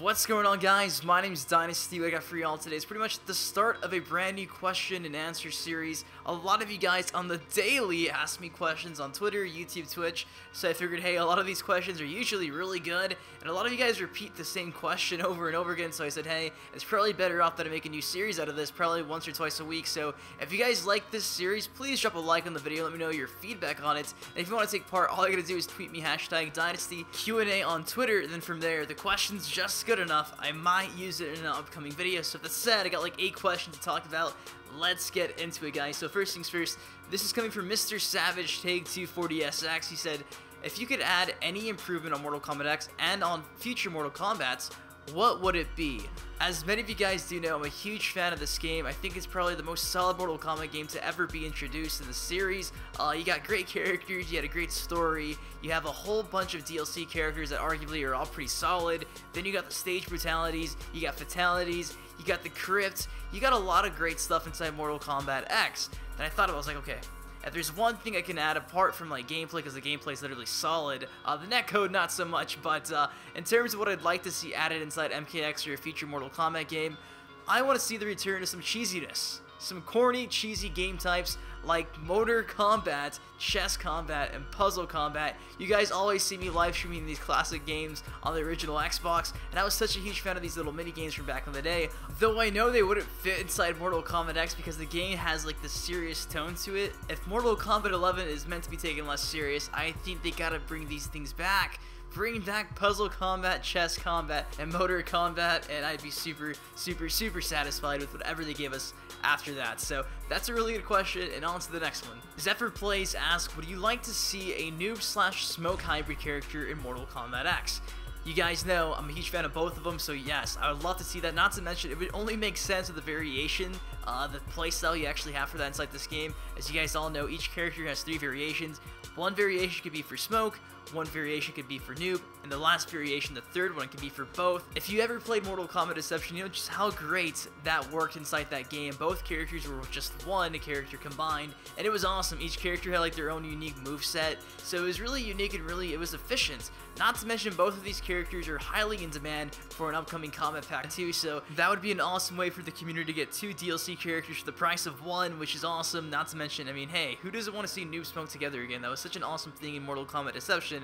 What's going on, guys? My name is Dynasty. What I got for y'all today is pretty much the start of a brand new question and answer series. A lot of you guys on the daily ask me questions on Twitter, YouTube, Twitch, so I figured, hey, a lot of these questions are usually really good, and a lot of you guys repeat the same question over and over again, so I said, hey, it's probably better off that I make a new series out of this, probably once or twice a week. So if you guys like this series, please drop a like on the video, let me know your feedback on it, and if you want to take part, all you gotta do is tweet me hashtag Dynasty QnA on Twitter, and then from there, the questions just good enough, I might use it in an upcoming video. So with that said, I got like 8 questions to talk about. Let's get into it, guys. So first things first, this is coming from Mr. Savage Take 240SX. He said, if you could add any improvement on Mortal Kombat X and on future Mortal Kombats, what would it be? As many of you guys do know, I'm a huge fan of this game. I think it's probably the most solid Mortal Kombat game to ever be introduced in the series. You got great characters, you had a great story, you have a whole bunch of DLC characters that arguably are all pretty solid. Then you got the stage brutalities, you got fatalities, you got the crypt, you got a lot of great stuff inside Mortal Kombat X. And I thought, I was like, okay, if there's one thing I can add apart from like gameplay, because the gameplay is literally solid, the netcode not so much, but in terms of what I'd like to see added inside MKX or a future Mortal Kombat game, I want to see the return of some cheesiness. Some corny, cheesy game types like motor combat, chess combat, and puzzle combat. You guys always see me live streaming these classic games on the original Xbox, and I was such a huge fan of these little mini games from back in the day. Though I know they wouldn't fit inside Mortal Kombat X because the game has like this serious tone to it. If Mortal Kombat 11 is meant to be taken less serious, I think they gotta bring these things back. Bring back puzzle combat, chess combat, and motor combat, and I'd be super satisfied with whatever they give us after that. So that's a really good question, and on to the next one. Zephyr Plays asks, would you like to see a noob/smoke hybrid character in Mortal Kombat X? You guys know I'm a huge fan of both of them, so yes, I would love to see that. Not to mention, it would only make sense with the variation, the playstyle you actually have for that inside this game. As you guys all know, each character has 3 variations. One variation could be for Smoke, one variation could be for Noob, and the last variation, the third one, could be for both. If you ever played Mortal Kombat Deception, you know just how great that worked inside that game. Both characters were just one character combined, and it was awesome. Each character had like their own unique moveset, so it was really unique and it was efficient. Not to mention, both of these characters are highly in demand for an upcoming Kombat Pack 2, so that would be an awesome way for the community to get 2 DLC characters for the price of 1, which is awesome. Not to mention, I mean, hey, who doesn't want to see Noob Smoke together again? That was such an awesome thing in Mortal Kombat Deception.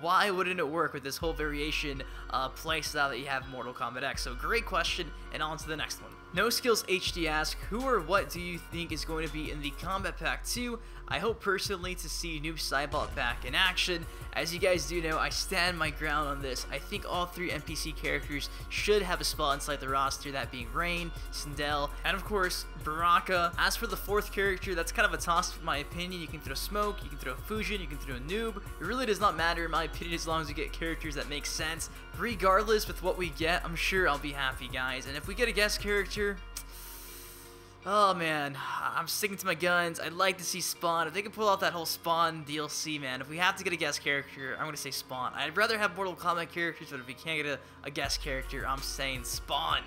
Why wouldn't it work with this whole variation playstyle that you have in Mortal Kombat X? So great question, and on to the next one. No Skills HD asks, who or what do you think is going to be in the Kombat Pack 2? I hope personally to see Noob Saibot back in action. As you guys do know, I stand my ground on this. I think all 3 NPC characters should have a spot inside the roster, that being Rain, Sindel, and of course, Baraka. As for the 4th character, that's kind of a toss in my opinion. You can throw Smoke, you can throw Fusion, you can throw Noob. It really does not matter in my opinion as long as you get characters that make sense. Regardless, with what we get, I'm sure I'll be happy, guys. And if we get a guest character, oh man, I'm sticking to my guns. I'd like to see Spawn. If they could pull out that whole Spawn DLC, man. If we have to get a guest character, I'm going to say Spawn. I'd rather have Mortal Kombat characters, but if we can't get a guest character, I'm saying Spawn.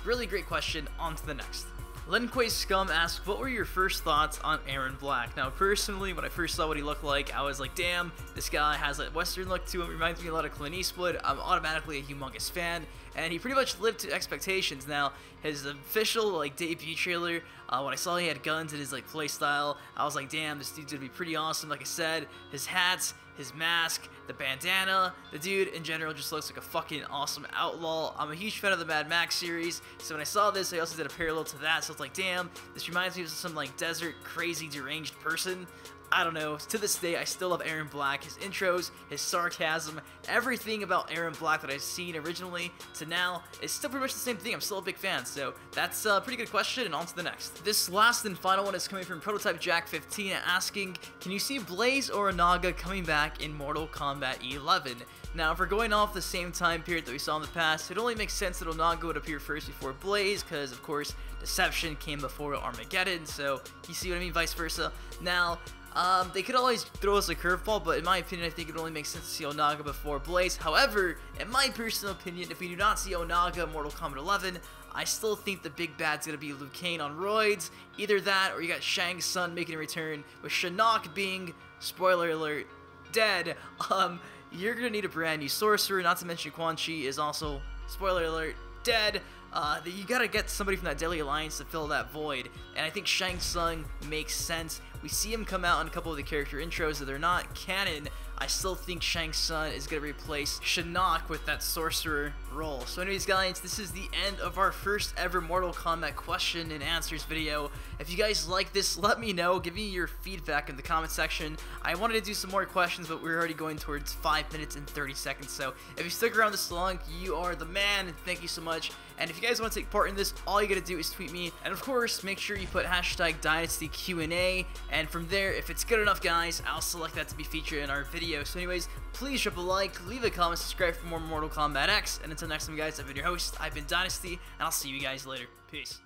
Really great question. On to the next. Linquay Scum asks, what were your first thoughts on Aaron Black? Now, personally, when I first saw what he looked like, I was like, damn, this guy has a Western look to him. Reminds me a lot of Clint Eastwood. I'm automatically a humongous fan, and he pretty much lived to expectations. Now, his official like debut trailer, when I saw he had guns in his like playstyle, I was like, damn, this dude's gonna be pretty awesome. Like I said, his hats, his mask, the bandana, the dude in general just looks like a fucking awesome outlaw. I'm a huge fan of the Mad Max series, so when I saw this, I also did a parallel to that, so it's like, damn, this reminds me of some like desert, crazy, deranged person. I don't know, to this day, I still love Aaron Black. His intros, his sarcasm, everything about Aaron Black that I've seen originally to now is still pretty much the same thing. I'm still a big fan, so that's a pretty good question, and on to the next. This last and final one is coming from Prototype Jack 15 asking, can you see Blaze or Onaga coming back in Mortal Kombat 11? Now, if we're going off the same time period that we saw in the past, it only makes sense that Onaga would appear first before Blaze, because, of course, Deception came before Armageddon, so you see what I mean, vice versa. Now, they could always throw us a curveball, but in my opinion, I think it only makes sense to see Onaga before Blaze. However, in my personal opinion, if we do not see Onaga in Mortal Kombat 11, I still think the big bad's gonna be Liu Kang on roids. Either that, or you got Shang Tsung making a return, with Shinnok being, spoiler alert, dead. You're gonna need a brand new sorcerer, not to mention Quan Chi is also spoiler alert, dead. You gotta get somebody from that Daily Alliance to fill that void, and I think Shang Tsung makes sense. We see him come out in a couple of the character intros that they're not canon. I still think Shang Tsung is gonna replace Shinnok with that sorcerer role. So anyways guys, this is the end of our first ever Mortal Kombat question and answers video. If you guys like this, let me know. Give me your feedback in the comment section. I wanted to do some more questions, but we're already going towards 5 minutes and 30 seconds. So if you stuck around this long, you are the man, and thank you so much. And if you guys want to take part in this, all you gotta do is tweet me. And of course, make sure you put hashtag DynastyQnA. And from there, if it's good enough, guys, I'll select that to be featured in our video. So anyways, please drop a like, leave a comment, subscribe for more Mortal Kombat X. And until next time, guys, I've been your host, I've been Dynasty, and I'll see you guys later. Peace.